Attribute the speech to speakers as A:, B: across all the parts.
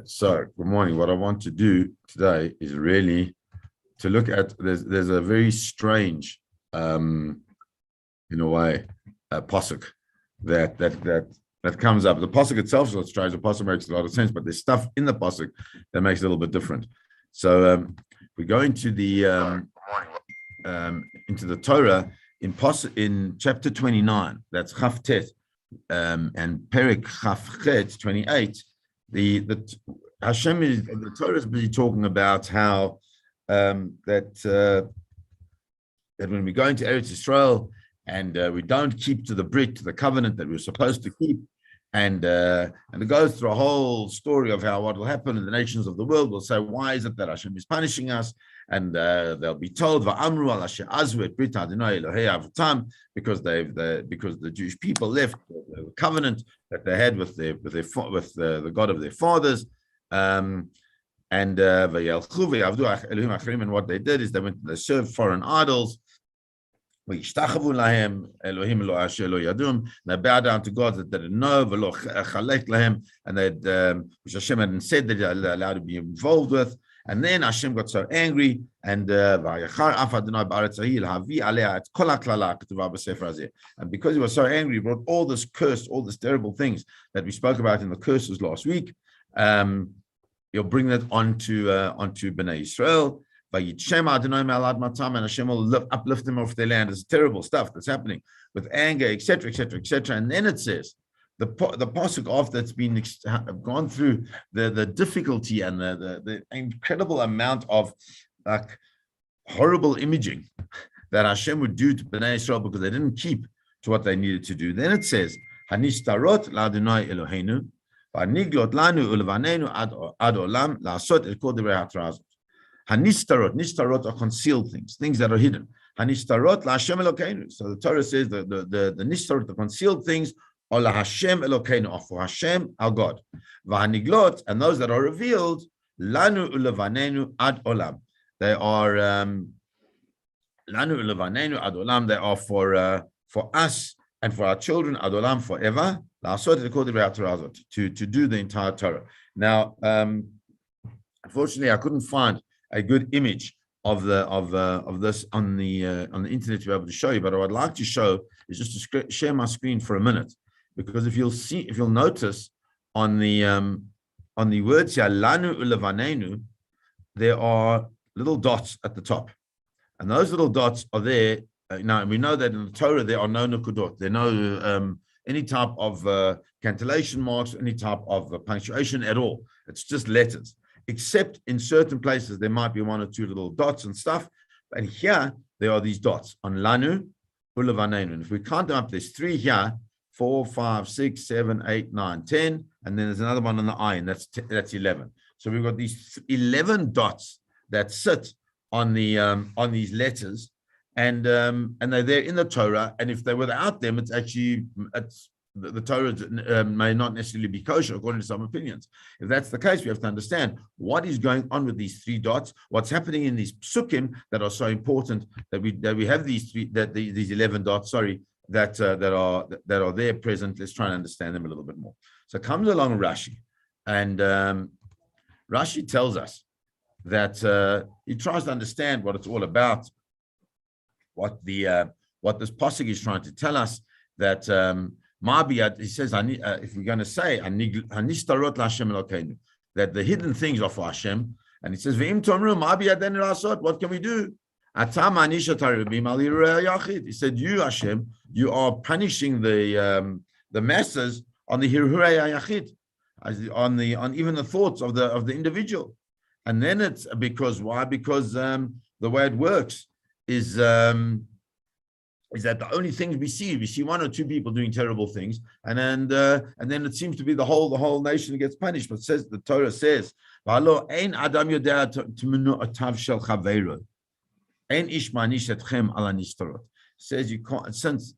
A: So good morning. What I want to do today is really to look at there's a very strange, in a way, pasuk that comes up. The pasuk itself is a little strange. The pasuk makes a lot of sense, but there's stuff in the pasuk that makes it a little bit different. So we go into the Torah in chapter 29. That's Chavtet, and Perek Chavchet 28. The Hashem is the Torah is busy talking about how that when we go into Eretz Yisrael and we don't keep to the Brit, to the covenant that we're supposed to keep, and it goes through a whole story of how what will happen, and the nations of the world will say, why is it that Hashem is punishing us? And they'll be told, "Va'amru al asher azu et brit Adonai Elohei avatam," because the Jewish people left the covenant that they had with the God of their fathers, and what they did is they served foreign idols. They bow down to God that they didn't know, and which Hashem hadn't said that they're allowed to be involved with. And then Hashem got so angry, and because he was so angry, he brought all this curse, all these terrible things that we spoke about in the curses last week. He'll bring that onto Bnei Yisrael. And Hashem will uplift them off their land. It's terrible stuff that's happening with anger, etc., etc., etc. And then it says, the pasuk after it's been gone through the difficulty and the incredible amount of like horrible imaging that Hashem would do to Bnei Israel because they didn't keep to what they needed to do. Then it says, "Hanistarot la'Adonai Eloheinu, va'niglot lanu ulevanenu ad olam la'asot el kol divrei haTorah." Nistarot are concealed things that are hidden. Hanistarot la'Hashem Elokeinu. So the Torah says the nistarot, the concealed things, or la Hashem Elokeinu, or for Hashem our God. V'haniglot, and those that are revealed, lanu ulevanenu ad olam. They are lanu ulevanenu ad olam. They are for us and for our children ad olam forever. To do the entire Torah. Now, unfortunately, I couldn't find a good image of this on the internet to be able to show you. But what I'd like to show is just to share my screen for a minute. Because if you'll notice on the words here, lanu ulevanenu, there are little dots at the top, and those little dots are there. Now we know that in the Torah there are no nukudot, there are no any type of cantillation marks, any type of punctuation at all. It's just letters, except in certain places there might be one or two little dots and stuff. And here there are these dots on lanu ulevanenu, and if we count them up, there's 3 here. 4, 5, 6, 7, 8, 9, 10, and then there's another one on the I, and that's 11. So we've got these 11 dots that sit on these letters, and they're there in the Torah. And if they were without them, the Torah may not necessarily be kosher according to some opinions. If that's the case, we have to understand what is going on with these 3 dots, what's happening in these psukim that are so important that we have these 11 dots. That are there present. Let's try and understand them a little bit more. So comes along Rashi, and Rashi tells us that he tries to understand what it's all about, what this pasuk is trying to tell us. That he says, if we're going to say hanistarot l'Hashem Elokeinu, that the hidden things are for Hashem, and he says, V'im tomru ma biyadenu la'asot, what can we do? He said, you, Hashem, you are punishing the masses on the hirurei hayachid, on even the thoughts of the individual. And then it's because why? Because the way it works is that the only things we see 1 or 2 people doing terrible things, and then it seems to be the whole nation gets punished. But the Torah says, says you can't, since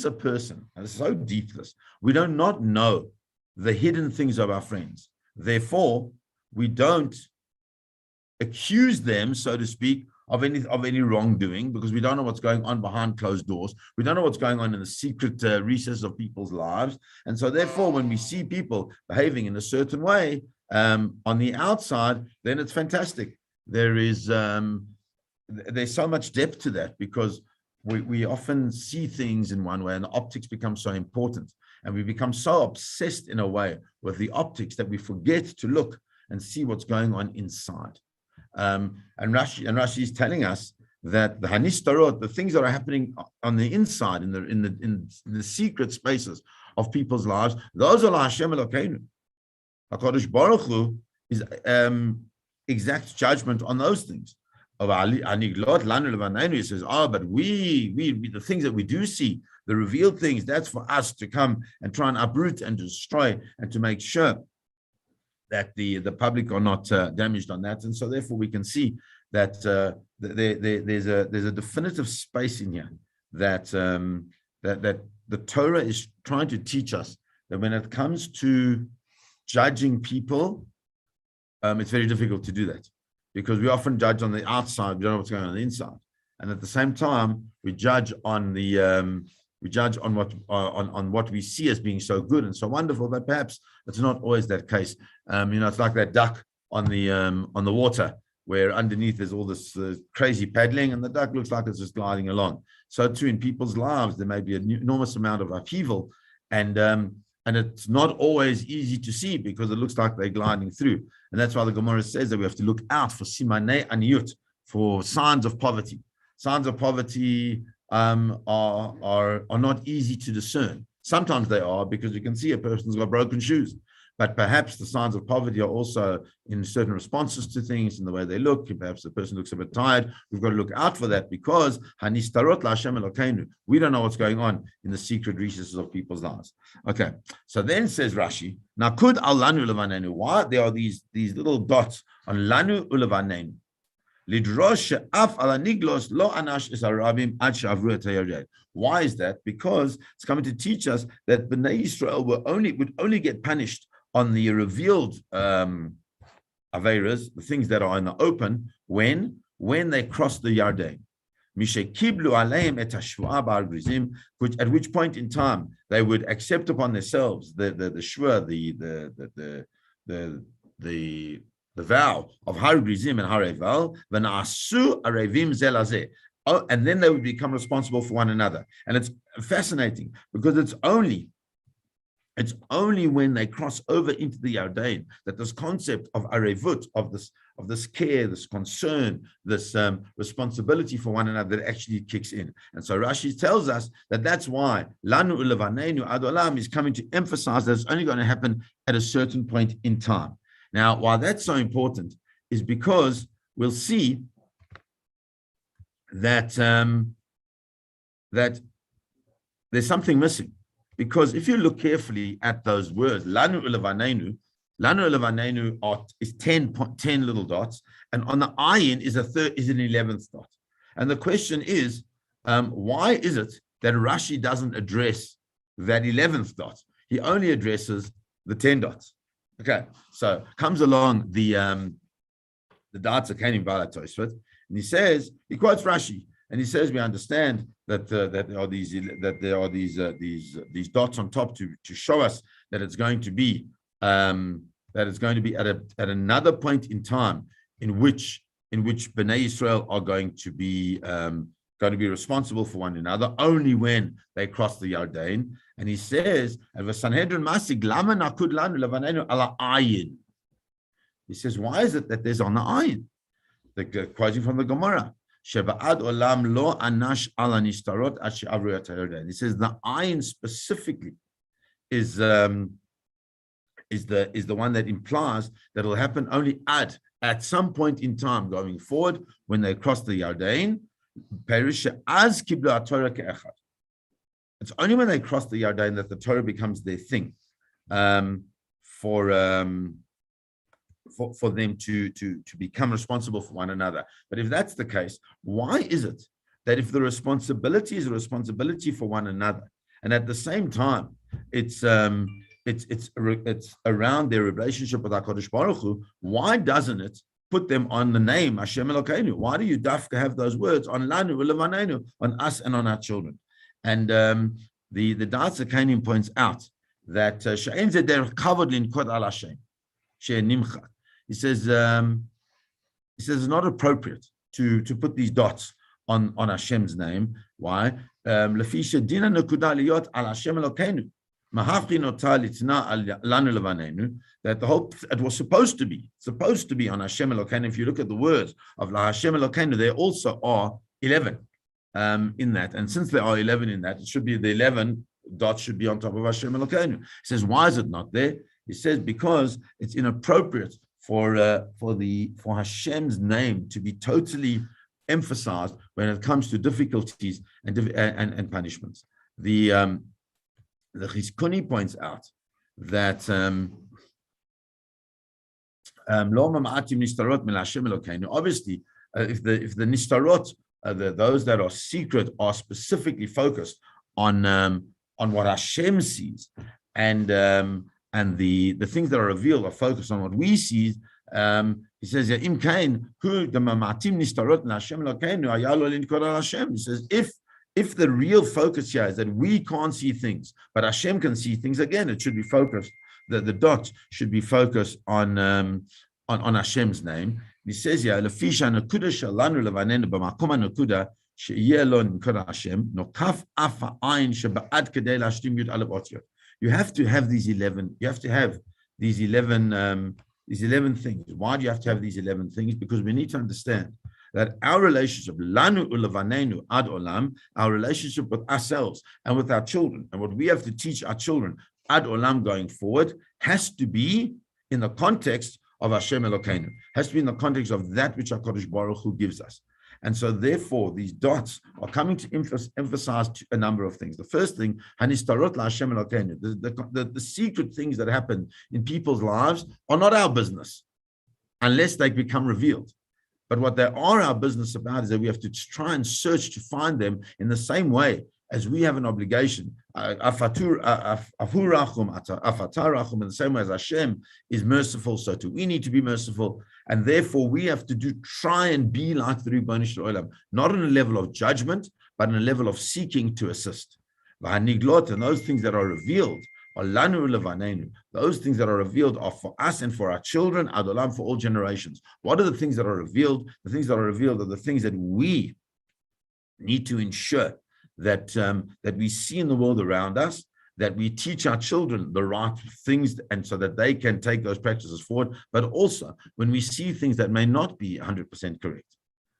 A: a person, and it's so deep this, we do not know the hidden things of our friends, therefore we don't accuse them, so to speak, of any wrongdoing, because we don't know what's going on behind closed doors. We don't know what's going on in the secret recesses of people's lives. And so therefore, when we see people behaving in a certain way, On the outside, then it's fantastic. There's so much depth to that because we often see things in one way, and the optics become so important, and we become so obsessed in a way with the optics that we forget to look and see what's going on inside. And Rashi is telling us that the hanistarot, the things that are happening on the inside, in the secret spaces of people's lives, those are Hashem Elokeinu. HaKadosh Baruch Hu is exact judgment on those things. He says, but we the things that we do see, the revealed things, that's for us to come and try and uproot and destroy and to make sure that the public are not damaged on that. And so therefore we can see that there's a definitive space in here that that the Torah is trying to teach us that when it comes to judging people, it's very difficult to do that because we often judge on the outside, we don't know what's going on the inside, and at the same time we judge on what we see as being so good and so wonderful, but perhaps it's not always that case. It's like that duck on the water, where underneath there's all this crazy paddling, and the duck looks like it's just gliding along. So too in people's lives, there may be an enormous amount of upheaval, and it's not always easy to see because it looks like they're gliding through. And that's why the Gemara says that we have to look out for simanei aniyut, for signs of poverty. Signs of poverty are not easy to discern. Sometimes they are because you can see a person's got broken shoes. But perhaps the signs of poverty are also in certain responses to things, in the way they look. Perhaps the person looks a bit tired. We've got to look out for that because hanistarot laHashem Elokeinu. We don't know what's going on in the secret recesses of people's lives. Okay, so then says Rashi, Nakud al lanu ulevanenu. Why there are these little dots on lanu ulevanenu? Why is that? Because it's coming to teach us that Bnei Yisrael would only get punished on the revealed averas, the things that are in the open, when they cross the Yarden. At which point in time they would accept upon themselves the shvur, the vow of Har Grizim and Har Eval, v'na'asu arevim zelazeh. Oh, and then they would become responsible for one another. And it's fascinating because it's only when they cross over into the Yarden that this concept of arevut, of this care, this concern, this responsibility for one another that actually kicks in. And so Rashi tells us that that's why lanu ulevanenu ad olam is coming to emphasize that it's only going to happen at a certain point in time. Now, why that's so important is because we'll see that that there's something missing. Because if you look carefully at those words, lanu ulevanenu is 10 little dots, and on the ayin is an 11th dot. And the question is, why is it that Rashi doesn't address that 11th dot? He only addresses the 10 dots. Okay, so comes along the dots of Kanim Bala Tosfot, and he quotes Rashi, and he says, we understand that there are these dots on top to show us that it's going to be at another point in time in which Bnei Yisrael are going to be responsible for one another only when they cross the Yarden. And he says, he says, why is it that there's on the ayin? Quoting from the Gemara, he says the ayin specifically is the one that implies that it'll happen only at some point in time going forward when they cross the Yarden. It's only when they cross the Yarden that the Torah becomes their thing, for them to become responsible for one another. But if that's the case, why is it that if the responsibility is a responsibility for one another, and at the same time it's around their relationship with HaKadosh Baruch Hu, why doesn't it put them on the name Hashem Elokeinu? Why do you dafka have those words on lanu ulevanenu, on us and on our children? And the Da'at Zakanim points out that she'en zeh derech kavod linkod al Hashem. she'nimchat. He says it's not appropriate to put these dots on Hashem's name. Why? That the whole it was supposed to be on Hashem Elokeinu. If you look at the words of La Hashem Elokeinu, there also are 11 in that, and since there are 11 in that, it should be the 11 dots should be on top of Hashem Elokeinu. He says, why is it not there? He says because it's inappropriate for Hashem's name to be totally emphasized when it comes to difficulties and punishments. The Chizkuni points out that obviously, if the nistarot, those that are secret, are specifically focused on what Hashem sees, and the things that are revealed are focused on what we see. He says, He says, if the real focus here is that we can't see things, but Hashem can see things, again, it should be focused, the dot should be focused on Hashem's name. He says here, you have to have these 11, these 11 things. Why do you have to have these 11 things? Because we need to understand that our relationship, lanu ulevanenu ad olam, our relationship with ourselves and with our children, and what we have to teach our children ad olam going forward, has to be in the context of Hashem Elokeinu, has to be in the context of that which HaKadosh Baruch Hu gives us. And so therefore, these dots are coming to emphasize a number of things. The first thing, hanistarot la Hashem Elokeinu, the secret things that happen in people's lives are not our business unless they become revealed. But what they are our business about is that we have to try and search to find them in the same way as we have an obligation. In the same way as Hashem is merciful, so too we need to be merciful. And therefore we have to try and be like the Ribono Shel Olam, not on a level of judgment, but on a level of seeking to assist. And those things that are revealed are lanu levanenu. Those things that are revealed are for us and for our children, adolam, for all generations. What are the things that are revealed? The things that are revealed are the things that we need to ensure that we see in the world around us, that we teach our children the right things, and so that they can take those practices forward. But also, when we see things that may not be 100% correct,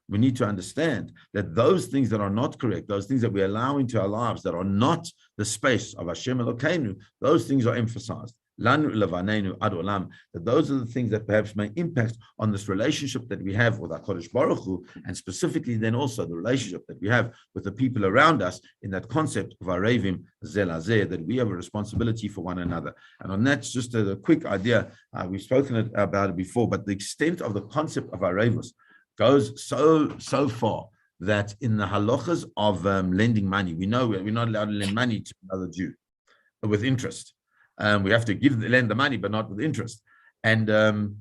A: we need to understand that those things that are not correct, those things that we allow into our lives that are not the space of Hashem Elokeinu, those things are emphasized. Lanu levanenu ad olam, that those are the things that perhaps may impact on this relationship that we have with HaKadosh Baruch Hu, and specifically then also the relationship that we have with the people around us, in that concept of arevim zel hazeh, that we have a responsibility for one another. And on that, just a quick idea, we've spoken about it before, but the extent of the concept of arevus goes so far that in the halachas of lending money, we know we're not allowed to lend money to another Jew with interest. We have to lend the money, but not with interest. And the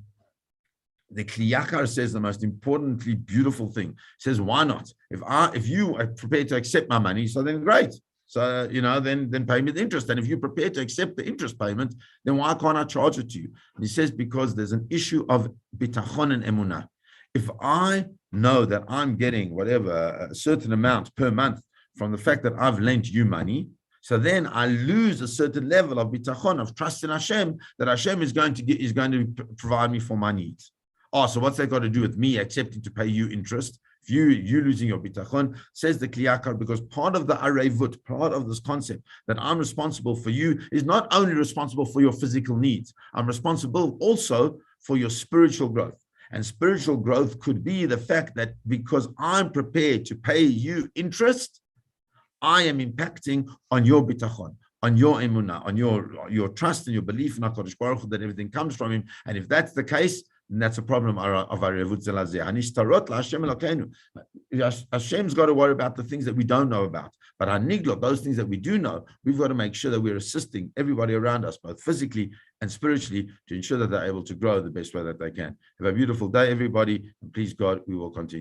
A: Kli Yakar says the most importantly beautiful thing. Says, why not? If you are prepared to accept my money, so then great. So then pay me the interest. And if you're prepared to accept the interest payment, then why can't I charge it to you? And he says, because there's an issue of bitachon and emunah. If I know that I'm getting whatever a certain amount per month from the fact that I've lent you money, so then I lose a certain level of bitachon, of trust in Hashem, that Hashem is going to provide me for my needs. Oh, so what's that got to do with me accepting to pay you interest? If you losing your bitachon, says the Kli Yakar, because part of the arevut, part of this concept that I'm responsible for you is not only responsible for your physical needs, I'm responsible also for your spiritual growth. And spiritual growth could be the fact that because I'm prepared to pay you interest, I am impacting on your bitachon, on your emunah, on your trust and your belief in HaKadosh Baruch Hu, that everything comes from him. And if that's the case, then that's a problem of our revut zel hazeh. Hanistarot la Hashem Elokeinu. Hashem's got to worry about the things that we don't know about. But haniglot, those things that we do know, we've got to make sure that we're assisting everybody around us, both physically and spiritually, to ensure that they're able to grow the best way that they can. Have a beautiful day, everybody. And please God, we will continue.